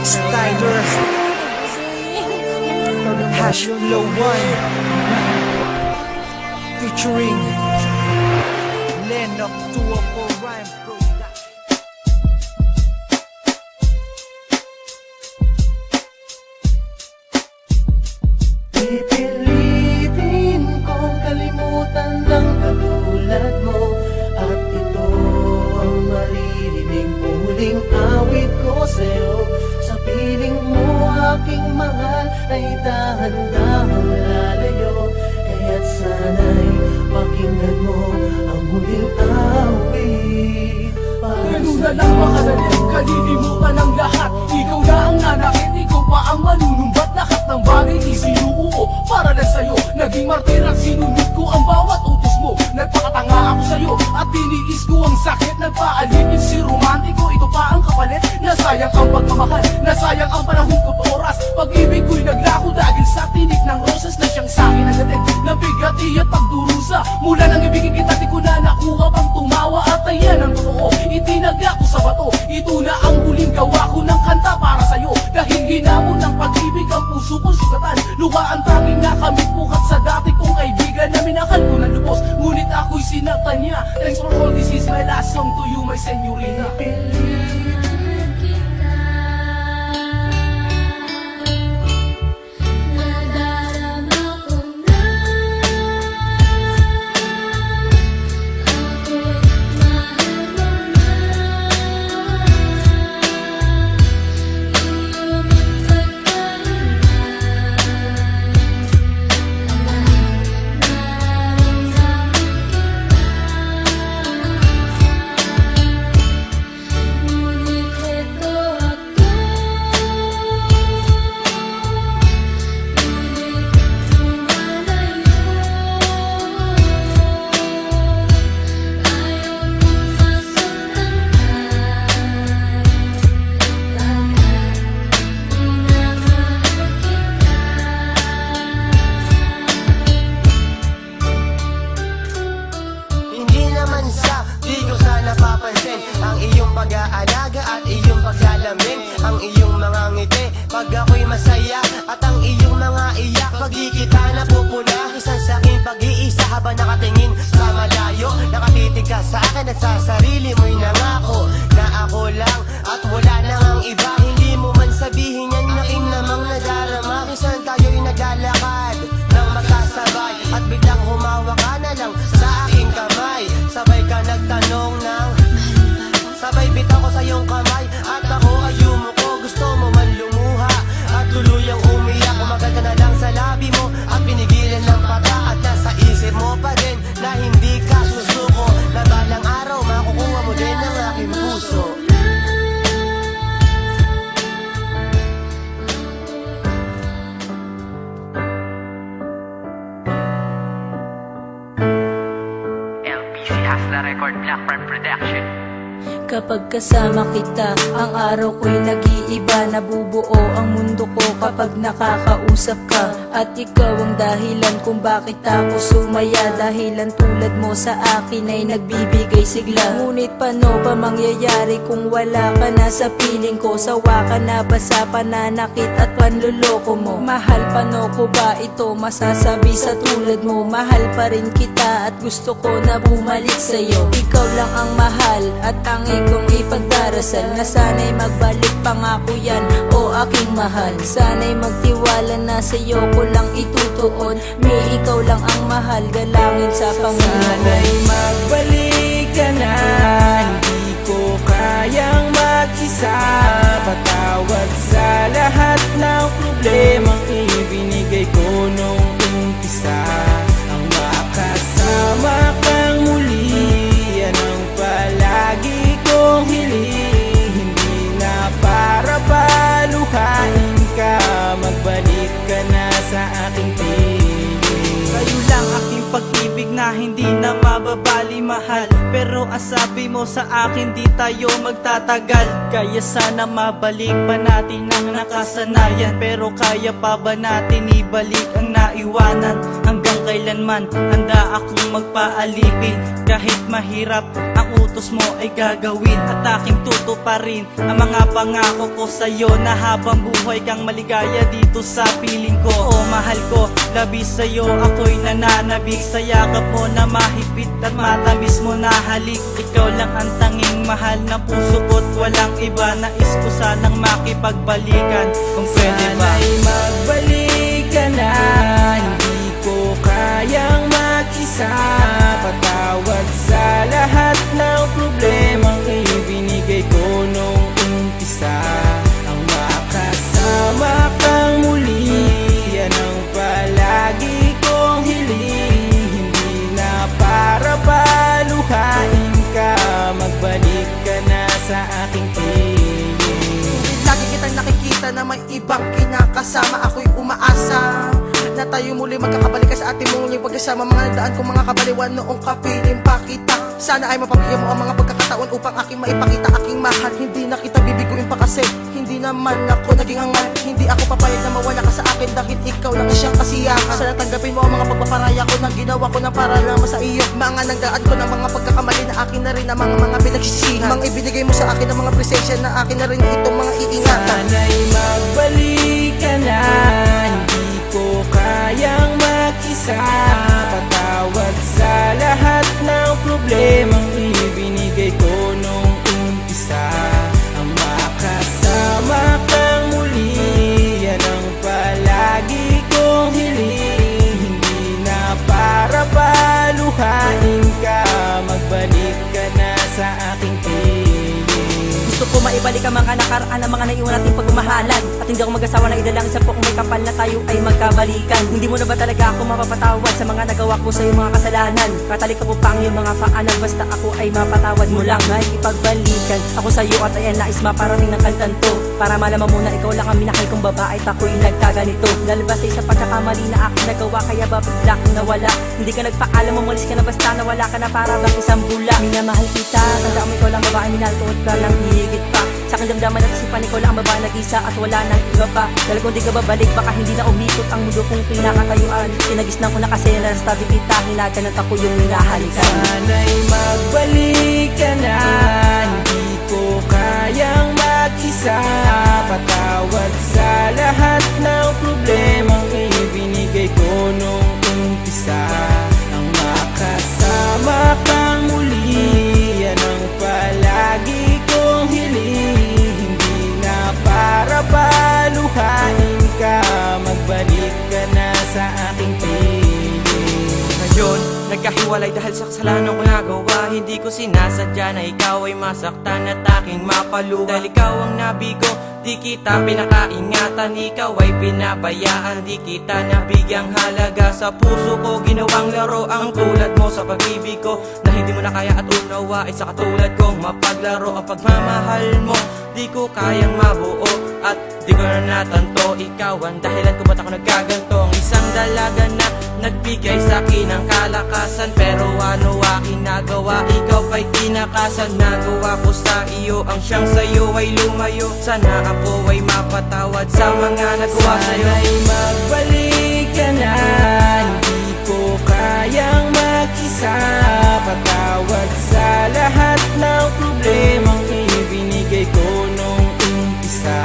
Styler Hash Low One featuring Lennox 204 Rhyme Production. Pipilitin kong kalimutan ng katulad mo, at ito ang maririnig muling awit ko sa'yo. Sa piling mo aking mahal ay dahan-dahang lalayo, kaya't sana'y pakinggan mo ang muling awit. Ganun na lang makadali, kalilimutan ang lahat. Ikaw na ang nanakit, ikaw pa ang manunumbat. Lahat ng bagay isinuuo para lang sa'yo. Naging martir at sinunod ko ang bawat utos mo. Nagpakatanga ako sa'yo at tiniis ko ang sakit. Nagpaalipin si romantiko, ito pa ang kapalit. Nasayang ang pagmamahal, nasayang ang panahon ko oras. Pag-ibig ko'y naglako dahil sa tinik ng roses na siyang sa'kin nagatid. Nabigati at pagdurusa, mula nang ibigin kita di ko na nakuha pang tumawa. At ayan ang totoo, itinagya ko sa bato. Ito na ang huling gawa ko ng kanta para sa'yo. Dahil hinamon ng pag-ibig ang puso kong sugatan. Luha ang tanging nakamit bukat sa dati kong kaibigan na minahal ko ng lubos, ngunit ako'y sinaktan niya. Thanks for all, this is my last song to you, my señorita. Ang iyong pag-aalaga at iyong paglalamin, ang iyong mga ngiti pag ako'y masaya, at ang iyong mga iyak pag di kita napupuna. Isang sa aking pag-iisa habang nakatingin sa malayo, nakatitig ka sa akin at sa sarili mo'y nangako na ako lang at wala nang ang iba. Hindi mo man sabihin yan, aking namang nadarama. Minsan tayo'y naglalakad nang magkasabay at biglang humawa ka na lang sa aking kamay. Sabay ka nagtanong ng sabay bitaw ko sa iyong kamay, at ako ay yumuko. Gusto mo man lumuha at tuluyang umiyak, umagal ka na lang sa labi mo at pinigilan ng pata. At nasa isip mo pa din na hindi ka susuko, na balang araw makukuha mo din ang aking puso. LPC Hasla Record, Black Prime Production. Kapag kasama kita, ang araw ko'y nag-iiba. Nabubuo ang mundo ko kapag nakakausap ka. At ikaw ang dahilan kung bakit ako sumaya. Dahilan tulad mo sa akin ay nagbibigay sigla. Ngunit paano pa mangyayari kung wala ka na sa piling ko? Sawa ka na ba sa pananakit at panluloko mo? Mahal paano ko ba ito masasabi sa tulad mo? Mahal pa rin kita at gusto ko na bumalik sa'yo. Ikaw lang ang mahal at ang kong ipagdarasal na sana'y magbalik, pangako yan o aking mahal. Sana'y magtiwala na sa'yo ko lang itutuon. May ikaw lang ang mahal, galangin sa Panginoon. Sana'y magbalik ka na, hindi ko kayang mag-isa. Patawad sa lahat ng problemang ibinigay ko nung umpisa. Ang makasama kang muli, yan ang palagi kong hiling. Hindi na para paluhain ka, magbalik ka na sa aking piling. Kayo lang aking pag-ibig na hindi na mababali mahal. Pero ang sabi mo sa akin di tayo magtatagal. Kaya sana mabalik pa natin ang nakasanayan. Pero kaya pa ba natin ibalik ang naiwanan? Hanggang kailanman handa akong magpaalipin. Kahit mahirap ang utos mo ay gagawin at aking tutuparin ang mga pangako ko sa'yo na habang buhay kang maligaya dito sa piling ko. O mahal ko, labis sa'yo ako'y nananabik sa yakap mo na mahigpit at matamis mo na halik. Ikaw lang ang tanging mahal na puso ko't walang iba. Nais ko sanang makipagbalikan kung pwede ba. Sana'y magbalik ka na, hindi ko kayang mag-isa. Patawad sa lahat ng problemang ibinigay ko nung umpisa. Ang makasama kang muli, yan ang palagi kong hiling. Hindi na para paluhain ka, magbalik ka na sa aking piling. Lagi kitang nakikita na may ibang kinakasama. Ako'y umaasa na tayo muli magkakabalik ka sa ating muling pagkasama. Mga nagdaan kong mga kabaliwan noong kapiling pa kita. Sana ay mapabigyan mo ang mga pagkakataon upang aking maipakita aking mahal. Hindi na kita bibiguin pa kasi hindi naman ako naging hangal. Hindi ako papayag na mawala ka sa akin dahil ikaw lang siyang kasiyahan. Sana tanggapin mo ang mga pagpaparaya ko na ginawa ko na para naman sa iyo. Mga nagdaan ko ng mga pagkakamali na akin na rin ang mga pinagsisihan. Mga ibinigay mo sa akin ng mga presensya na akin na rin itong mga iingatan. Sana'y magbalik ka na, hindi ko kayang mag-isa. Patawad sa lahat ng problemang ibinigay ko nung umpisa. Ang makasama kang muli, yan ang palagi kong hiling. Hindi na para paluhain ka, magbalik ka na sa aking piling. Gusto ko maibalik ang mga nakaraan ng mga naiwan nating pagmamahalan. At hindi ako mag-asawa ng idalangin sa po kung may kapal na tayo ay magkabalikan. Hindi mo na ba talaga ako mapapatawad sa mga nagawa ko sa iyong mga kasalanan? Katalik ko pa ang iyong mga paanan, basta ako ay mapatawad mo lang. May ipagbalikan ako sa iyo at ayan nais maparaming ng kantan to. Para malaman mo na ikaw lang ang minahal kong babae at ako'y nagkaganito. Dahil basta sa pagkakamali na aking nagawa, kaya ba bigla kang nawala? Hindi ka nagpaalam, umalis ka na basta nawala ka na para bang isang bula. Minamahal kita, tanda mo ikaw lang babae, minaltuot ka lang higit pa. Sa aking damdaman at isipan, ikaw lang ang babae nag-isa at wala nang iba pa. Dahil kung di ka babalik, baka hindi na umikot ang mundo kong pinakatayuan. Tinagisnan ko na kasi na sa tabi kita, hinaganat ako yung minahalikan. Sana'y magbalik ka na, hindi ko kayang mag-isa. Patawad sa lahat ng problemang ibinigay ko nung umpisa. Ang makasama kang muli, yan ang palagi kong hiling. Hindi na para paluhain ka, magbalik ka na sa aking piling. Ngayon, nagkahiwalay dahil sa kasalanan ko nagawa. Hindi ko sinasadya na ikaw ay masaktan at aking mapaluha. Dahil ikaw ang nabigo, di kita pinakaingatan. Ikaw ay pinabayaan, di kita nabigyang halaga. Sa puso ko ginawang laro ang tulad mo sa pag-ibig ko, na hindi mo na kaya at unawain sa katulad kong mapaglaro. Ang pagmamahal mo, di ko kayang mabuo at di ko na natanto. Ikaw ang dahilan kung ba't ako nagkaganto. Ang isang dalaga na nagbigay sa akin ng kalakasan, pero ano aking nagawa? Ikaw pa'y tinakasan. Nagawa ko sa iyo ang siyang sa'yo ay lumayo. Sana ako ay mapatawad sa mga nagawa sa'yo. Sana'y magbalik ka na, hindi ko kayang mag-isa. Patawad sa lahat ng problemang ibinigay ko nung umpisa.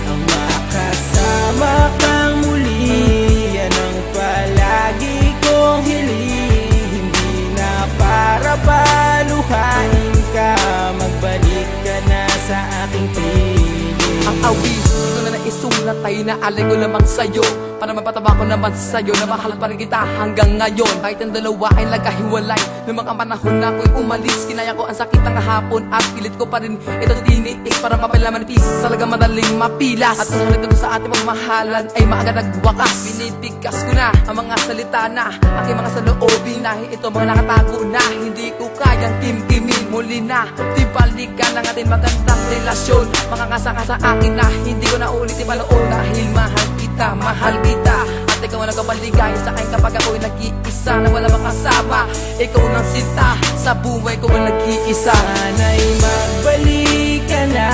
Ang makasama kang muli, yan ang palagi kong hiling. Hindi na para paluhain ka, magbalik ka na sa aking piling. Ang awit, ito na naisulat ay naalay ko lamang sa'yo. Para mapataba ko naman sa'yo na mahal pa rin kita hanggang ngayon. Kahit ang dalawa ay nagkahiwalay, noong mga panahon na ako'y umalis, kinaya ko ang sakit ng hapon at pilit ko pa rin ito tiniis para mapalamanipis. Talaga madaling mapilas, at ang nagdato sa ating pagmahalan ay maaga nagwakas. Binibigkas ko na ang mga salita na aking mga saloobin, dahil ito mga nakatago na hindi ko kayang kimkimin. Muli na, di balikan ang ating magandang relasyon. Makakasaka sa akin na hindi ko na ulitin pa noon, dahil mahal kita, mahal kita. At ikaw ang nagkapaligay sa akin kapag ako'y nag-iisa na wala makasama. Ikaw ang sinta sa buhay ko ang nag-iisa. Sana'y magbalik ka na,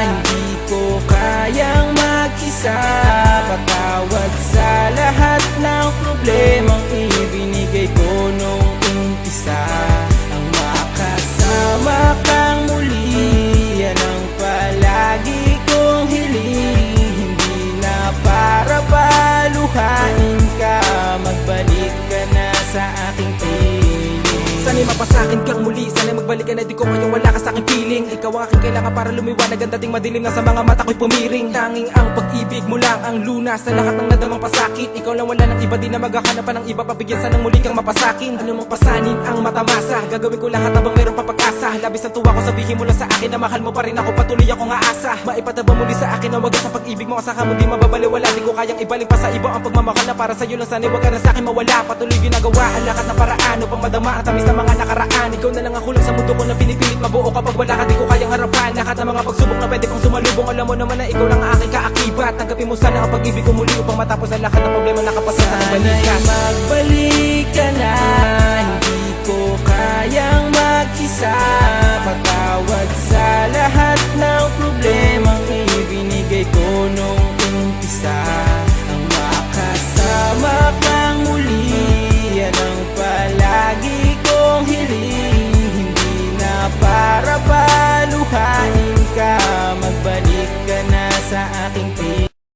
hindi ko kayang mag-isa. Patawad sa lahat ng problemang ibinigay ko nung umpisa. Ang makasama mapasakin kang muli. Sana'y magbalik ka na, di ko kayang wala ka sa aking piling. Ikaw ang aking kailangan para lumiwanag, ang dating madilim na sa mga mata ko'y pumiring. Tanging ang pag-ibig mo lang ang lunas sa lahat ng nadamang pasakit. Ikaw lang, wala ng iba, di na maghahanap pa ng iba. Papigyan sanang muli kang mapasakin. Ano mong pasanin ang matamasa, gagawin ko lahat habang meron pa pag-asa. Labis ang tuwa ko, sabihin mo lang sa akin na mahal mo pa rin ako, patuloy akong aasa. Maipataba muli sa akin na wagas sa pag-ibig mo, kasaka mo di mababaliwala. Di ko kayang ibalik pa sa iba ang pagmamahal na para sa'yo lang, sana'y wag ka na sa akin mawala. Patuloy ginagawa ang lahat ng paraan upang madama ang tamis ng mga nakaraan. Ikaw na lang ang kulang sa mundo ko na pinipilit mabuo. Kapag wala ka, di ko kayang harapan lahat ng mga pagsubok na pwede kong sumalubong. Alam mo naman na ikaw lang ang aking kaakibat. Tanggapin mo sana ang pag-ibig ko muli upang matapos ang lahat ng problema na kapasan sa Sana'y kabalikan. magbalik ka na, hindi ko kayang mag-isa. Patawad sa lahat ng problema